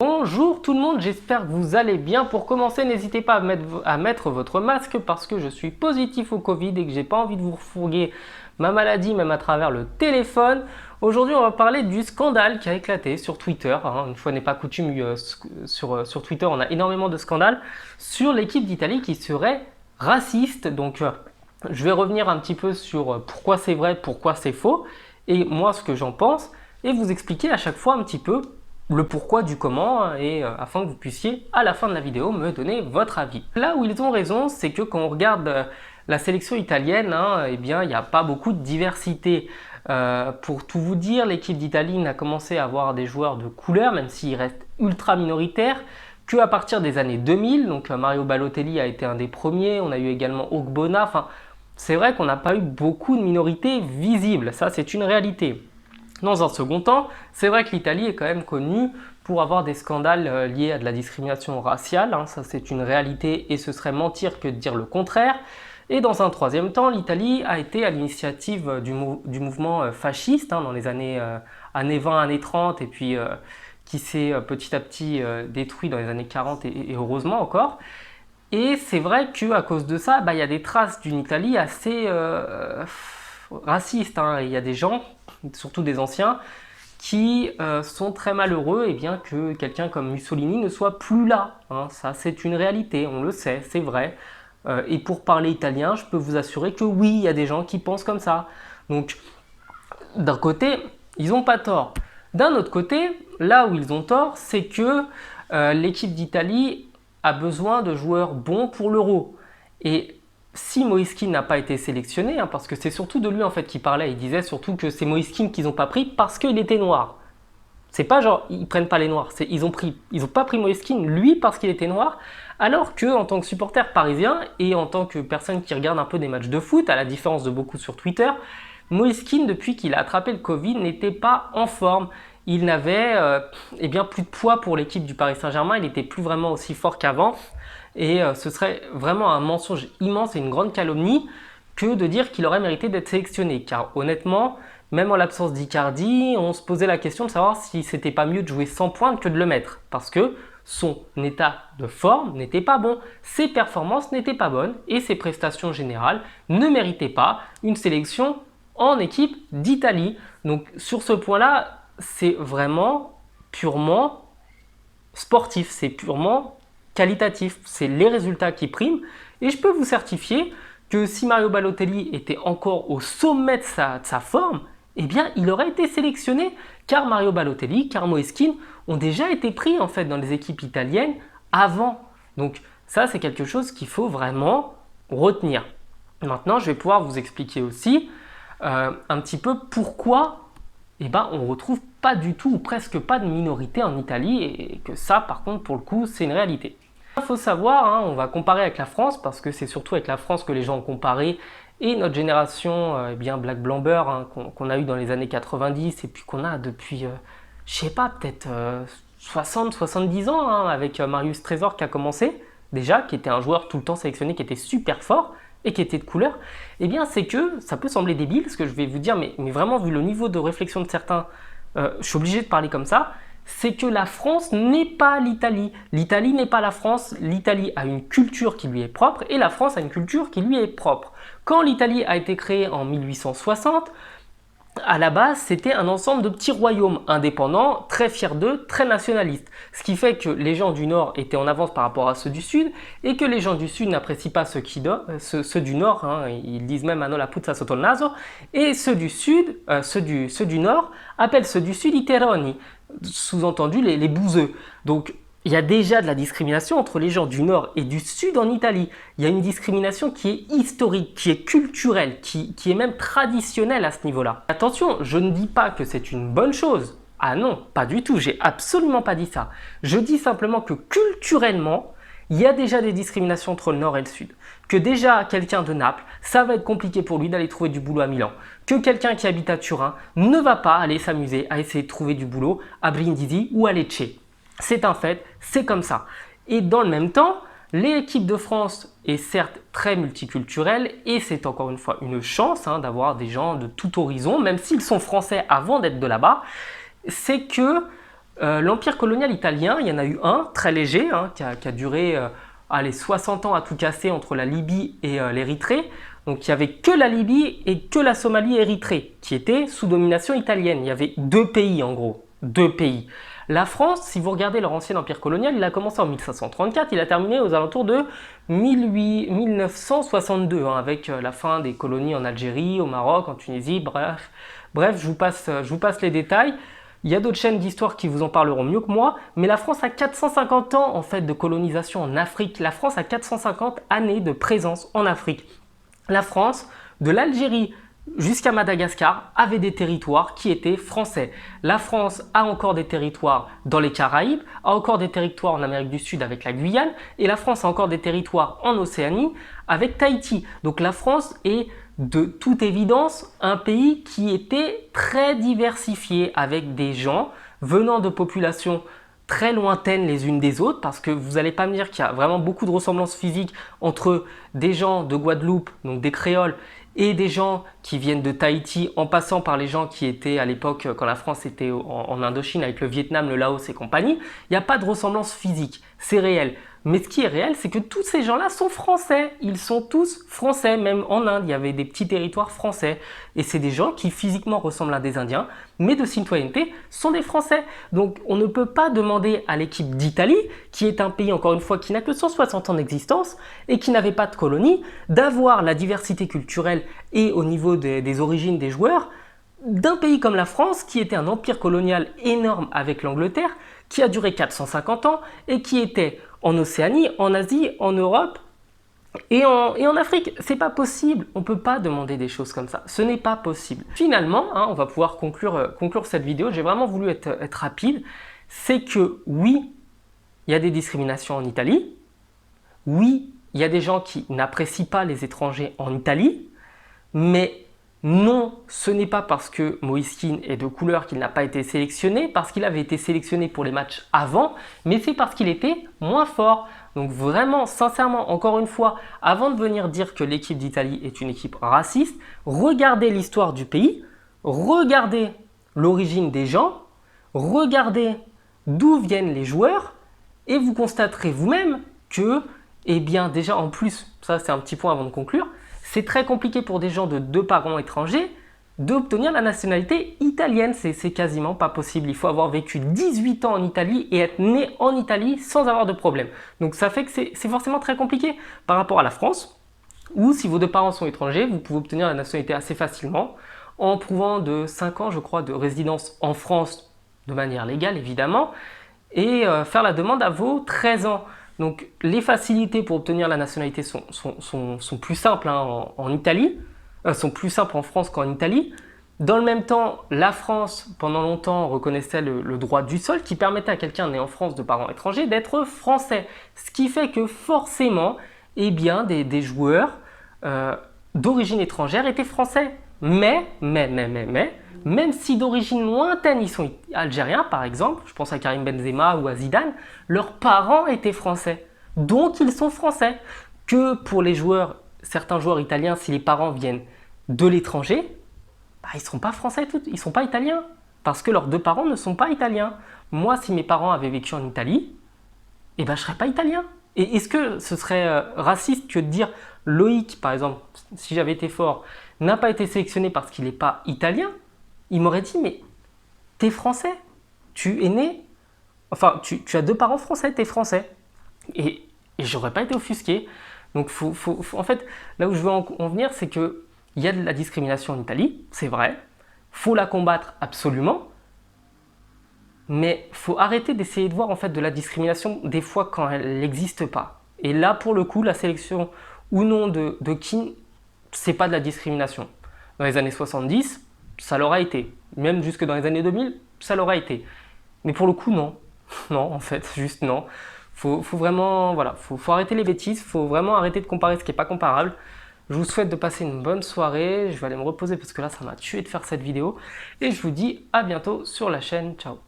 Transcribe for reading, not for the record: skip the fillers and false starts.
Bonjour tout le monde, j'espère que vous allez bien. Pour commencer, n'hésitez pas à mettre votre masque parce que je suis positif au Covid et que j'ai pas envie de vous refourguer ma maladie même à travers le téléphone. Aujourd'hui, on va parler du scandale qui a éclaté sur Twitter. Une fois n'est pas coutume, sur Twitter, on a énormément de scandales sur l'équipe d'Italie qui serait raciste. Donc, je vais revenir un petit peu sur pourquoi c'est vrai, pourquoi c'est faux et moi ce que j'en pense et vous expliquer à chaque fois un petit peu le pourquoi du comment et afin que vous puissiez à la fin de la vidéo me donner votre avis. Là où ils ont raison, c'est que quand on regarde la sélection italienne, eh bien il n'y a pas beaucoup de diversité. Pour tout vous dire, l'équipe d'Italie n'a commencé à avoir des joueurs de couleur, même s'ils restent ultra minoritaires, qu'à partir des années 2000. Donc Mario Balotelli a été un des premiers, on a eu également Ogbonna. Enfin, c'est vrai qu'on n'a pas eu beaucoup de minorités visibles, ça c'est une réalité. Dans un second temps, c'est vrai que l'Italie est quand même connue pour avoir des scandales liés à de la discrimination raciale, ça c'est une réalité et ce serait mentir que de dire le contraire. Et dans un troisième temps, l'Italie a été à l'initiative du mouvement fasciste dans les années 20, années 30 et puis qui s'est petit à petit détruit dans les années 40 et heureusement encore. Et c'est vrai qu'à cause de ça, il y a des traces d'une Italie assez raciste. Il y a des gens, surtout des anciens, qui sont très malheureux que quelqu'un comme Mussolini ne soit plus là. Ça, c'est une réalité, on le sait, c'est vrai. Et pour parler italien, je peux vous assurer que oui, il y a des gens qui pensent comme ça. Donc, d'un côté, ils n'ont pas tort. D'un autre côté, là où ils ont tort, c'est que l'équipe d'Italie a besoin de joueurs bons pour l'Euro. Et si Moïse Kean n'a pas été sélectionné, parce que c'est surtout de lui en fait qu'il parlait, il disait surtout que c'est Moïse Kean qu'ils n'ont pas pris parce qu'il était noir. C'est pas genre ils prennent pas les noirs, ils ont pas pris Moïse Kean lui parce qu'il était noir, alors que en tant que supporter parisien et en tant que personne qui regarde un peu des matchs de foot, à la différence de beaucoup sur Twitter, Moïse Kean depuis qu'il a attrapé le Covid n'était pas en forme. Il n'avait plus de poids pour l'équipe du Paris Saint-Germain, il n'était plus vraiment aussi fort qu'avant. Et ce serait vraiment un mensonge immense et une grande calomnie que de dire qu'il aurait mérité d'être sélectionné. Car honnêtement, même en l'absence d'Icardi, on se posait la question de savoir si c'était pas mieux de jouer sans pointe que de le mettre. Parce que son état de forme n'était pas bon, ses performances n'étaient pas bonnes et ses prestations générales ne méritaient pas une sélection en équipe d'Italie. Donc sur ce point-là, c'est vraiment purement sportif, c'est purement qualitatif, c'est les résultats qui priment. Et je peux vous certifier que si Mario Balotelli était encore au sommet de sa forme, il aurait été sélectionné car Mario Balotelli, car Moïse Kean ont déjà été pris en fait dans les équipes italiennes avant. Donc ça c'est quelque chose qu'il faut vraiment retenir. Maintenant je vais pouvoir vous expliquer aussi un petit peu pourquoi on retrouve pas du tout ou presque pas de minorité en Italie et que ça par contre pour le coup c'est une réalité. Il faut savoir, on va comparer avec la France parce que c'est surtout avec la France que les gens ont comparé et notre génération Black Blamber qu'on a eu dans les années 90 et puis qu'on a depuis, je sais pas, peut-être 60-70 ans avec Marius Trésor qui a commencé déjà, qui était un joueur tout le temps sélectionné, qui était super fort et qui était de couleur, c'est que ça peut sembler débile ce que je vais vous dire, mais vraiment vu le niveau de réflexion de certains, je suis obligé de parler comme ça, c'est que la France n'est pas l'Italie. L'Italie n'est pas la France, l'Italie a une culture qui lui est propre et la France a une culture qui lui est propre. Quand l'Italie a été créée en 1860, à la base, c'était un ensemble de petits royaumes indépendants, très fiers d'eux, très nationalistes. Ce qui fait que les gens du Nord étaient en avance par rapport à ceux du Sud et que les gens du Sud n'apprécient pas ceux du Nord. Ils disent même "Hanno la puzza sotto il naso". Et ceux du Nord appellent ceux du Sud i terroni, sous-entendu les bouseux. Donc il y a déjà de la discrimination entre les gens du Nord et du Sud en Italie. Il y a une discrimination qui est historique, qui est culturelle, qui est même traditionnelle à ce niveau-là. Attention, je ne dis pas que c'est une bonne chose. Ah non, pas du tout, j'ai absolument pas dit ça. Je dis simplement que culturellement, il y a déjà des discriminations entre le Nord et le Sud. Que déjà, quelqu'un de Naples, ça va être compliqué pour lui d'aller trouver du boulot à Milan. Que quelqu'un qui habite à Turin ne va pas aller s'amuser à essayer de trouver du boulot à Brindisi ou à Lecce. C'est un fait, c'est comme ça. Et dans le même temps, l'équipe de France est certes très multiculturelle et c'est encore une fois une chance d'avoir des gens de tout horizon, même s'ils sont français avant d'être de là-bas, c'est que L'empire colonial italien, il y en a eu un, très léger, hein, qui a duré 60 ans à tout casser entre la Libye et l'Érythrée. Donc il n'y avait que la Libye et que la Somalie-Érythrée qui étaient sous domination italienne. Il y avait deux pays en gros, deux pays. La France, si vous regardez leur ancien empire colonial, il a commencé en 1534, il a terminé aux alentours de 1962, hein, avec la fin des colonies en Algérie, au Maroc, en Tunisie, bref, je vous passe les détails. Il y a d'autres chaînes d'histoire qui vous en parleront mieux que moi, mais la France a 450 ans en fait de colonisation en Afrique. La France a 450 années de présence en Afrique. La France, de l'Algérie jusqu'à Madagascar, avait des territoires qui étaient français. La France a encore des territoires dans les Caraïbes, a encore des territoires en Amérique du Sud avec la Guyane, et la France a encore des territoires en Océanie avec Tahiti. Donc la France est de toute évidence un pays qui était très diversifié avec des gens venant de populations très lointaines les unes des autres, parce que vous n'allez pas me dire qu'il y a vraiment beaucoup de ressemblances physiques entre des gens de Guadeloupe, donc des créoles, et des gens qui viennent de Tahiti, en passant par les gens qui étaient à l'époque, quand la France était en Indochine avec le Vietnam, le Laos et compagnie. Il n'y a pas de ressemblance physique, c'est réel. Mais ce qui est réel, c'est que tous ces gens-là sont français. Ils sont tous français. Même en Inde, il y avait des petits territoires français. Et c'est des gens qui physiquement ressemblent à des Indiens, mais de citoyenneté sont des Français. Donc on ne peut pas demander à l'équipe d'Italie, qui est un pays encore une fois qui n'a que 160 ans d'existence et qui n'avait pas de colonie, d'avoir la diversité culturelle et au niveau des origines des joueurs d'un pays comme la France, qui était un empire colonial énorme avec l'Angleterre, qui a duré 450 ans et qui était en Océanie, en Asie, en Europe et en Afrique. C'est pas possible, on ne peut pas demander des choses comme ça, ce n'est pas possible. Finalement, hein, on va pouvoir conclure cette vidéo, j'ai vraiment voulu être rapide, c'est que oui, il y a des discriminations en Italie, oui, il y a des gens qui n'apprécient pas les étrangers en Italie, mais non, ce n'est pas parce que Moïse Kean est de couleur qu'il n'a pas été sélectionné, parce qu'il avait été sélectionné pour les matchs avant, mais c'est parce qu'il était moins fort. Donc vraiment, sincèrement, encore une fois, avant de venir dire que l'équipe d'Italie est une équipe raciste, regardez l'histoire du pays, regardez l'origine des gens, regardez d'où viennent les joueurs, et vous constaterez vous-même que, eh bien déjà en plus, ça c'est un petit point avant de conclure, c'est très compliqué pour des gens de deux parents étrangers d'obtenir la nationalité italienne. C'est quasiment pas possible. Il faut avoir vécu 18 ans en Italie et être né en Italie sans avoir de problème. Donc ça fait que c'est forcément très compliqué par rapport à la France, où si vos deux parents sont étrangers, vous pouvez obtenir la nationalité assez facilement en prouvant de 5 ans, je crois, de résidence en France de manière légale évidemment, et faire la demande à vos 13 ans. Donc les facilités pour obtenir la nationalité sont plus simples hein, en Italie, sont plus simples en France qu'en Italie. Dans le même temps, la France, pendant longtemps, reconnaissait le droit du sol qui permettait à quelqu'un né en France de parents étrangers d'être français. Ce qui fait que forcément, eh bien, des joueurs d'origine étrangère étaient français. Mais, même si d'origine lointaine ils sont algériens par exemple, je pense à Karim Benzema ou à Zidane, leurs parents étaient français, donc ils sont français. Que pour les joueurs, certains joueurs italiens, si les parents viennent de l'étranger, bah, ils ne seront pas français, ils ne sont pas italiens, parce que leurs deux parents ne sont pas italiens. Moi, si mes parents avaient vécu en Italie, eh ben, je ne serais pas italien. Et est-ce que ce serait raciste que de dire Loïc, par exemple, si j'avais été fort, n'a pas été sélectionné parce qu'il n'est pas italien? Il m'aurait dit, mais t'es français, tu es né, enfin, tu as deux parents français, t'es français. Et j'aurais pas été offusqué. Donc, en fait, là où je veux en venir, c'est qu'il y a de la discrimination en Italie, c'est vrai, faut la combattre absolument, mais faut arrêter d'essayer de voir en fait de la discrimination des fois quand elle n'existe pas. Et là, pour le coup, la sélection ou non de Kean, c'est pas de la discrimination. Dans les années 70, ça l'aura été. Même jusque dans les années 2000, ça l'aura été. Mais pour le coup, non. Non, en fait, juste non. Faut vraiment, voilà, faut arrêter les bêtises, faut vraiment arrêter de comparer ce qui n'est pas comparable. Je vous souhaite de passer une bonne soirée. Je vais aller me reposer parce que là, ça m'a tué de faire cette vidéo. Et je vous dis à bientôt sur la chaîne. Ciao.